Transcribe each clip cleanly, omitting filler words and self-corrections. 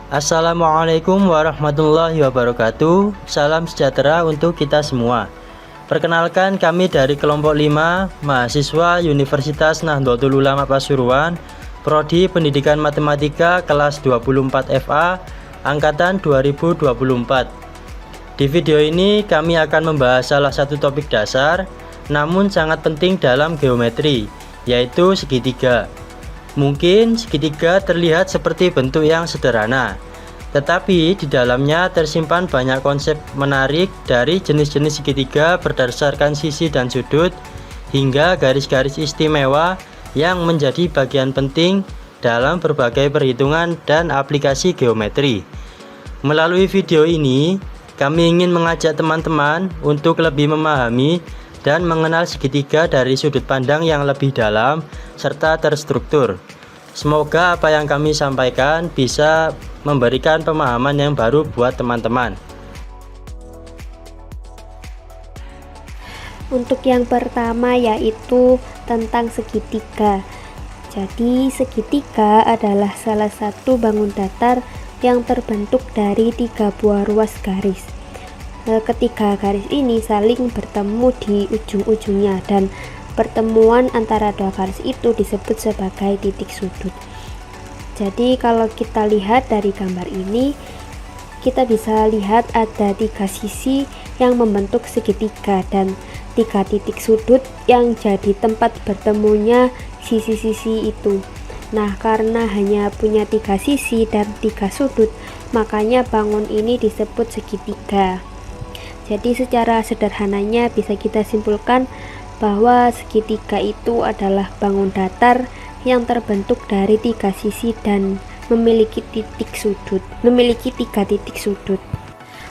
Assalamualaikum warahmatullahi wabarakatuh. Salam sejahtera untuk kita semua. Perkenalkan, kami dari kelompok 5 mahasiswa Universitas Nahdlatul Ulama Pasuruan, Prodi Pendidikan Matematika kelas 24 FA angkatan 2024. Di video ini kami akan membahas salah satu topik dasar namun sangat penting dalam geometri, yaitu segitiga. Mungkin segitiga terlihat seperti bentuk yang sederhana, tetapi di dalamnya tersimpan banyak konsep menarik dari jenis-jenis segitiga berdasarkan sisi dan sudut, hingga garis-garis istimewa yang menjadi bagian penting dalam berbagai perhitungan dan aplikasi geometri. Melalui video ini, kami ingin mengajak teman-teman untuk lebih memahami dan mengenal segitiga dari sudut pandang yang lebih dalam serta terstruktur. Semoga apa yang kami sampaikan bisa memberikan pemahaman yang baru buat teman-teman. Untuk yang pertama yaitu tentang segitiga. Jadi segitiga adalah salah satu bangun datar yang terbentuk dari 3 buah ruas garis. Ketiga garis ini saling bertemu di ujung-ujungnya dan pertemuan antara dua garis itu disebut sebagai titik sudut. Jadi kalau kita lihat dari gambar ini, kita bisa lihat ada 3 sisi yang membentuk segitiga dan 3 titik sudut yang jadi tempat bertemunya sisi-sisi itu. Nah, karena hanya punya 3 sisi dan 3 sudut, makanya bangun ini disebut segitiga. Jadi secara sederhananya bisa kita simpulkan bahwa segitiga itu adalah bangun datar yang terbentuk dari 3 sisi dan memiliki 3 titik sudut.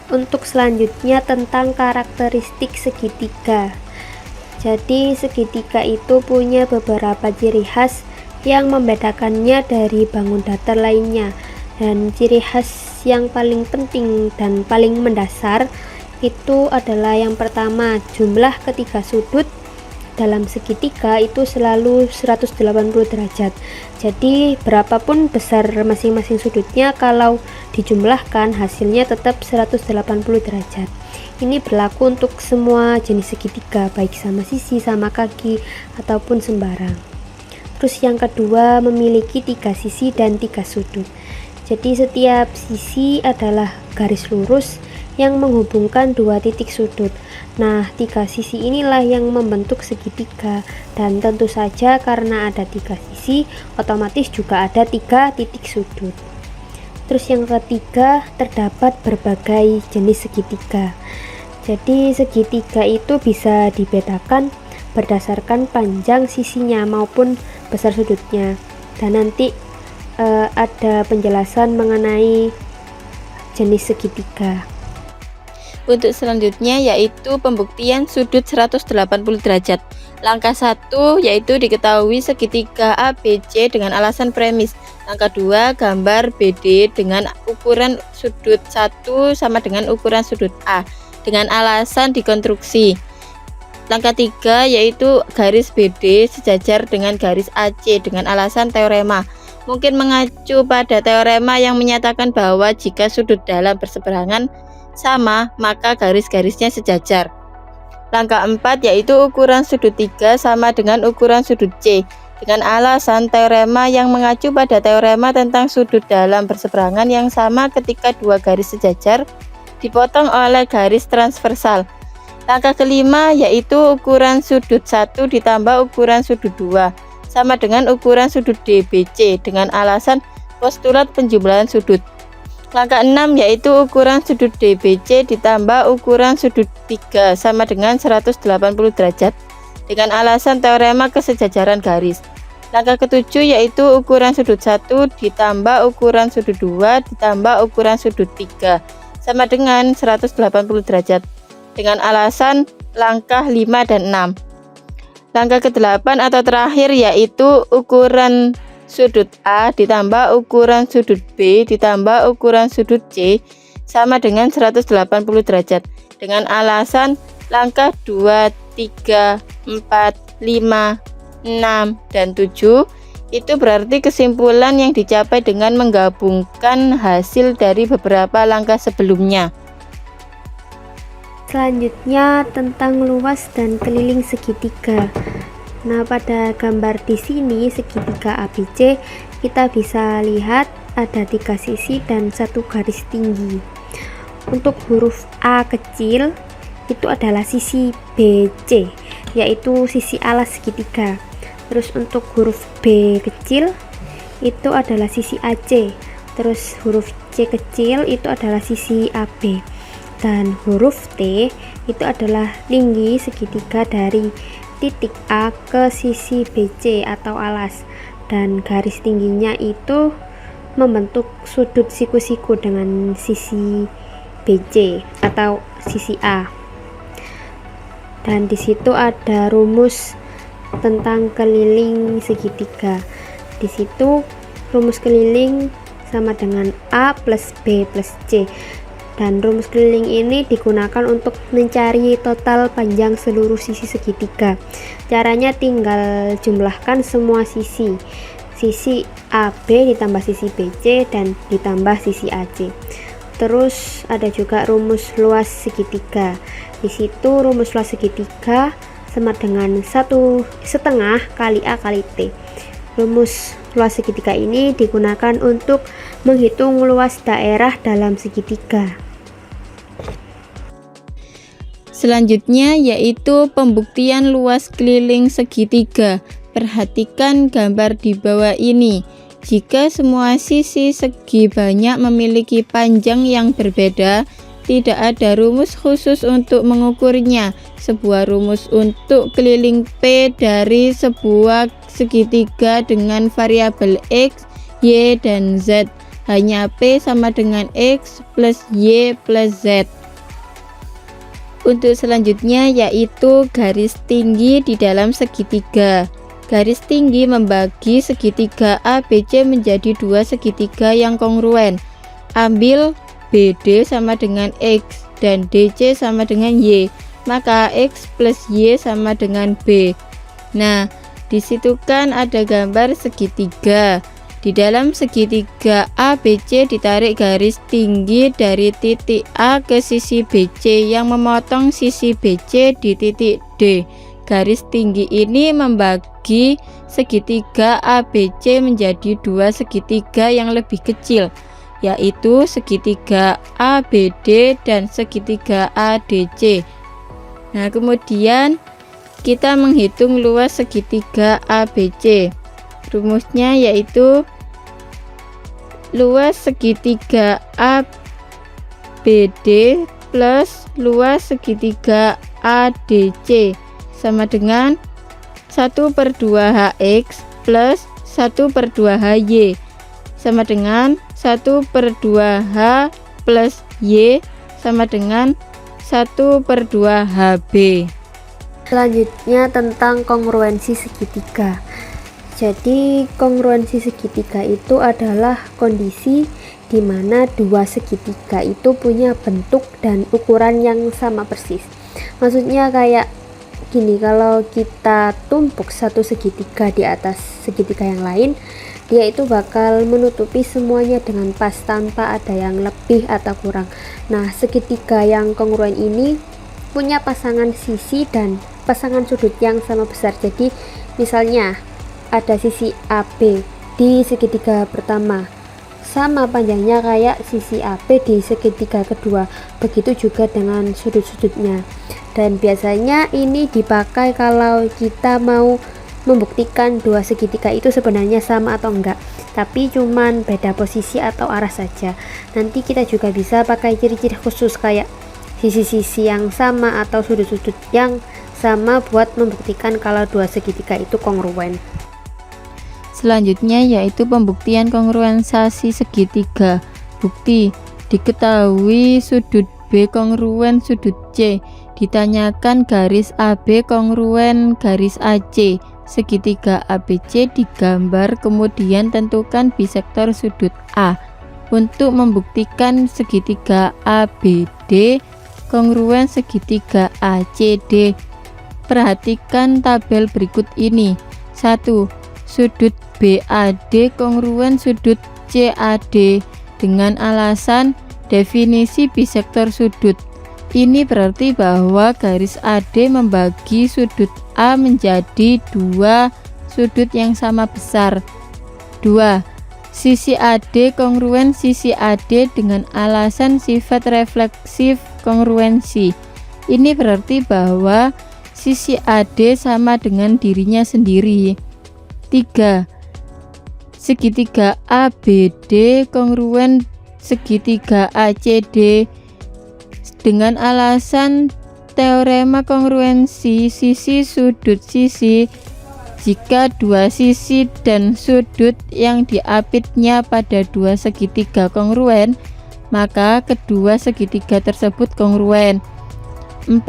Untuk selanjutnya tentang karakteristik segitiga. Jadi segitiga itu punya beberapa ciri khas yang membedakannya dari bangun datar lainnya, dan ciri khas yang paling penting dan paling mendasar itu adalah yang pertama, jumlah ketiga sudut dalam segitiga itu selalu 180 derajat. Jadi berapapun besar masing-masing sudutnya, kalau dijumlahkan hasilnya tetap 180 derajat. Ini berlaku untuk semua jenis segitiga, baik sama sisi, sama kaki, ataupun sembarang. Terus yang kedua, memiliki 3 sisi dan 3 sudut. Jadi setiap sisi adalah garis lurus yang menghubungkan 2 titik sudut. Nah, 3 sisi inilah yang membentuk segitiga, dan tentu saja karena ada 3 sisi, otomatis juga ada 3 titik sudut. Terus yang ketiga, terdapat berbagai jenis segitiga. Jadi segitiga itu bisa dibedakan berdasarkan panjang sisinya maupun besar sudutnya, dan nanti ada penjelasan mengenai jenis segitiga. Untuk selanjutnya yaitu pembuktian sudut 180 derajat. Langkah 1 yaitu diketahui segitiga ABC dengan alasan premis. Langkah 2, gambar BD dengan ukuran sudut 1 sama dengan ukuran sudut A dengan alasan dikonstruksi. Langkah 3 yaitu garis BD sejajar dengan garis AC dengan alasan teorema. Mungkin mengacu pada teorema yang menyatakan bahwa jika sudut dalam berseberangan sama, maka garis-garisnya sejajar. Langkah 4 yaitu ukuran sudut 3 sama dengan ukuran sudut C dengan alasan teorema yang mengacu pada teorema tentang sudut dalam berseberangan yang sama ketika 2 garis sejajar dipotong oleh garis transversal. Langkah kelima yaitu ukuran sudut 1 ditambah ukuran sudut 2 sama dengan ukuran sudut DBC dengan alasan postulat penjumlahan sudut. Langkah 6 yaitu ukuran sudut DBC ditambah ukuran sudut 3 sama dengan 180 derajat dengan alasan teorema kesejajaran garis. Langkah ketujuh yaitu ukuran sudut 1 ditambah ukuran sudut 2 ditambah ukuran sudut 3 sama dengan 180 derajat dengan alasan langkah 5 dan 6. Langkah ke-8 atau terakhir yaitu ukuran sudut A ditambah ukuran sudut B ditambah ukuran sudut C sama dengan 180 derajat dengan alasan langkah 2, 3, 4, 5, 6, dan 7 Itu berarti kesimpulan yang dicapai dengan menggabungkan hasil dari beberapa langkah sebelumnya. Selanjutnya tentang luas dan keliling segitiga. Nah, pada gambar di sini segitiga ABC kita bisa lihat ada 3 sisi dan 1 garis tinggi. Untuk huruf A kecil itu adalah sisi BC, yaitu sisi alas segitiga. Terus untuk huruf B kecil itu adalah sisi AC. Terus huruf C kecil itu adalah sisi AB. Dan huruf T itu adalah tinggi segitiga dari titik A ke sisi BC atau alas. Dan garis tingginya itu membentuk sudut siku-siku dengan sisi BC atau sisi A. Dan di situ ada rumus tentang keliling segitiga. Di situ rumus keliling sama dengan A plus B plus C. Dan rumus keliling ini digunakan untuk mencari total panjang seluruh sisi segitiga. Caranya tinggal jumlahkan semua sisi. Sisi AB ditambah sisi BC dan ditambah sisi AC. Terus ada juga rumus luas segitiga. Di situ rumus luas segitiga sama dengan 1/2 kali A kali T. Rumus luas segitiga ini digunakan untuk menghitung luas daerah dalam segitiga. Selanjutnya yaitu pembuktian luas keliling segitiga. Perhatikan gambar di bawah ini. Jika semua sisi segi banyak memiliki panjang yang berbeda, tidak ada rumus khusus untuk mengukurnya. Sebuah rumus untuk keliling P dari sebuah segitiga dengan variabel X, Y, dan Z. Hanya P sama dengan X plus Y plus Z. Untuk selanjutnya yaitu garis tinggi di dalam segitiga. Garis tinggi membagi segitiga ABC menjadi 2 segitiga yang kongruen. Ambil BD sama dengan X dan DC sama dengan Y, maka X plus Y sama dengan B. Nah, disitu kan ada gambar segitiga. Di dalam segitiga ABC ditarik garis tinggi dari titik A ke sisi BC yang memotong sisi BC di titik D. Garis tinggi ini membagi segitiga ABC menjadi 2 segitiga yang lebih kecil, yaitu segitiga ABD dan segitiga ADC. Nah, kemudian kita menghitung luas segitiga ABC. Rumusnya yaitu luas segitiga ABD plus luas segitiga ADC sama dengan 1/2HX plus 1/2HY sama dengan 1/2H plus Y sama dengan 1/2HB. Selanjutnya tentang kongruensi segitiga. Jadi kongruensi segitiga itu adalah kondisi di mana 2 segitiga itu punya bentuk dan ukuran yang sama persis. Maksudnya kayak gini, kalau kita tumpuk satu segitiga di atas segitiga yang lain, dia itu bakal menutupi semuanya dengan pas tanpa ada yang lebih atau kurang. Nah, segitiga yang kongruen ini punya pasangan sisi dan pasangan sudut yang sama besar. Jadi misalnya ada sisi AB di segitiga pertama sama panjangnya kayak sisi AB di segitiga kedua, begitu juga dengan sudut-sudutnya. Dan biasanya ini dipakai kalau kita mau membuktikan 2 segitiga itu sebenarnya sama atau enggak, tapi cuman beda posisi atau arah saja. Nanti kita juga bisa pakai ciri-ciri khusus kayak sisi-sisi yang sama atau sudut-sudut yang sama buat membuktikan kalau 2 segitiga itu kongruen. Selanjutnya yaitu pembuktian kongruensasi segitiga. Bukti: diketahui sudut B kongruen sudut C. Ditanyakan garis AB kongruen garis AC. Segitiga ABC digambar, kemudian tentukan bisektor sudut A. Untuk membuktikan segitiga ABD kongruen segitiga ACD, perhatikan tabel berikut ini. 1. Sudut BAD kongruen sudut CAD dengan alasan definisi bisektor sudut. Ini berarti bahwa garis AD membagi sudut A menjadi dua sudut yang sama besar. 2. Sisi AD kongruen sisi AD dengan alasan sifat refleksif kongruensi. Ini berarti bahwa sisi AD sama dengan dirinya sendiri. 3. Segitiga ABD kongruen segitiga ACD dengan alasan teorema kongruensi sisi sudut sisi. Jika dua sisi dan sudut yang diapitnya pada dua segitiga kongruen, maka kedua segitiga tersebut kongruen. 4.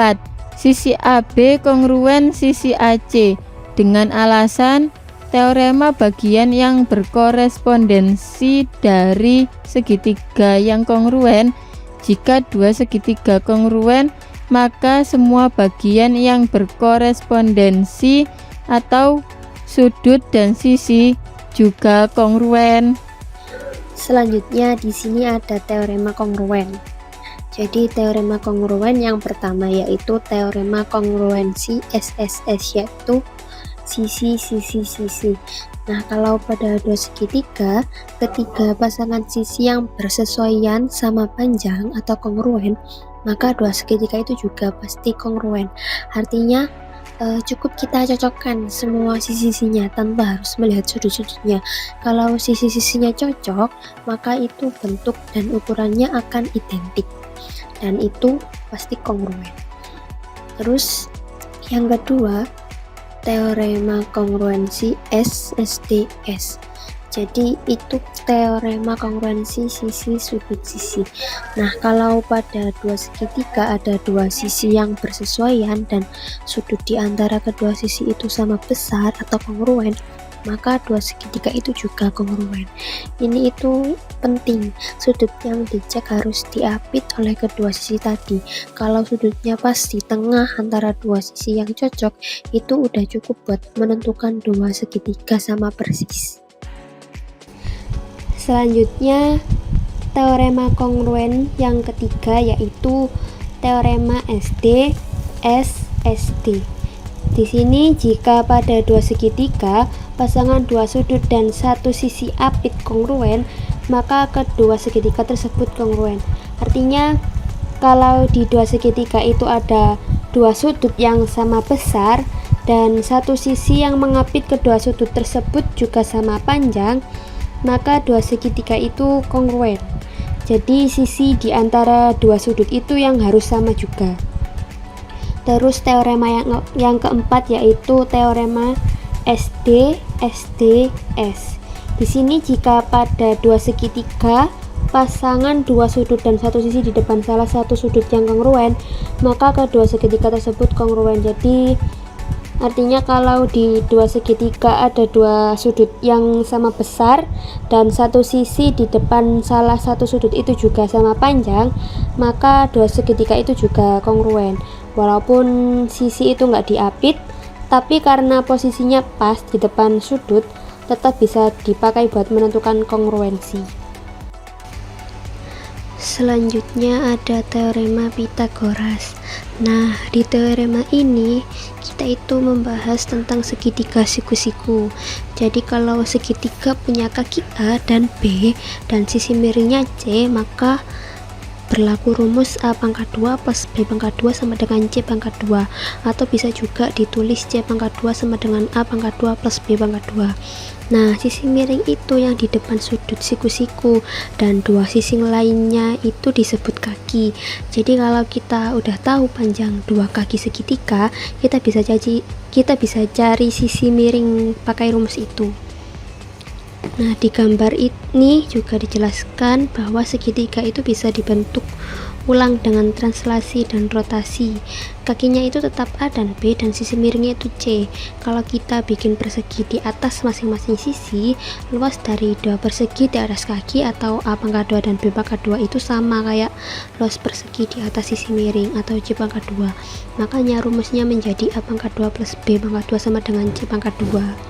Sisi AB kongruen sisi AC dengan alasan teorema bagian yang berkorespondensi dari segitiga yang kongruen. Jika dua segitiga kongruen, maka semua bagian yang berkorespondensi atau sudut dan sisi juga kongruen. Selanjutnya di sini ada teorema kongruen. Jadi teorema kongruen yang pertama yaitu teorema kongruensi SSS, yaitu sisi. Nah, kalau pada dua segitiga, ketiga pasangan sisi yang bersesuaian sama panjang atau kongruen, maka dua segitiga itu juga pasti kongruen. Artinya cukup kita cocokkan semua sisi-sisinya tanpa harus melihat sudut-sudutnya. Kalau sisi-sisinya cocok, maka itu bentuk dan ukurannya akan identik, dan itu pasti kongruen. Terus yang kedua, teorema kongruensi SSDS. Jadi itu teorema kongruensi sisi sudut sisi. Nah, kalau pada dua segitiga ada dua sisi yang bersesuaian dan sudut di antara kedua sisi itu sama besar atau kongruen, maka dua segitiga itu juga kongruen. Ini itu penting, sudut yang dicek harus diapit oleh kedua sisi tadi. Kalau sudutnya pas di tengah antara dua sisi yang cocok, itu udah cukup buat menentukan dua segitiga sama persis. Selanjutnya teorema kongruen yang ketiga yaitu teorema SD SSD. Di sini jika pada dua segitiga pasangan dua sudut dan satu sisi apit kongruen, maka kedua segitiga tersebut kongruen. Artinya kalau di dua segitiga itu ada dua sudut yang sama besar dan satu sisi yang mengapit kedua sudut tersebut juga sama panjang, maka dua segitiga itu kongruen. Jadi sisi di antara dua sudut itu yang harus sama juga. Terus teorema yang keempat yaitu teorema SD SDS. Di sini jika pada dua segitiga pasangan dua sudut dan satu sisi di depan salah satu sudut yang kongruen, maka kedua segitiga tersebut kongruen. Jadi artinya kalau di dua segitiga ada dua sudut yang sama besar dan satu sisi di depan salah satu sudut itu juga sama panjang, maka dua segitiga itu juga kongruen. Walaupun sisi itu nggak diapit, tapi karena posisinya pas di depan sudut, tetap bisa dipakai buat menentukan kongruensi. Selanjutnya ada teorema Pythagoras. Nah, di teorema ini kita itu membahas tentang segitiga siku-siku. Jadi kalau segitiga punya kaki A dan B dan sisi miringnya C, maka berlaku rumus A pangkat 2 plus B pangkat 2 sama dengan C pangkat 2, atau bisa juga ditulis C pangkat 2 sama dengan A pangkat 2 plus B pangkat 2. Nah, sisi miring itu yang di depan sudut siku-siku dan dua sisi lainnya itu disebut kaki. Jadi kalau kita udah tahu panjang dua kaki segitiga, kita bisa cari sisi miring pakai rumus itu. Nah, di gambar ini juga dijelaskan bahwa segitiga itu bisa dibentuk ulang dengan translasi dan rotasi. Kakinya itu tetap A dan B dan sisi miringnya itu C. Kalau kita bikin persegi di atas masing-masing sisi, luas dari dua persegi di atas kaki atau A pangkat 2 dan B pangkat 2 itu sama kayak luas persegi di atas sisi miring atau C pangkat 2. Makanya rumusnya menjadi A pangkat 2 plus B pangkat 2 sama dengan C pangkat 2.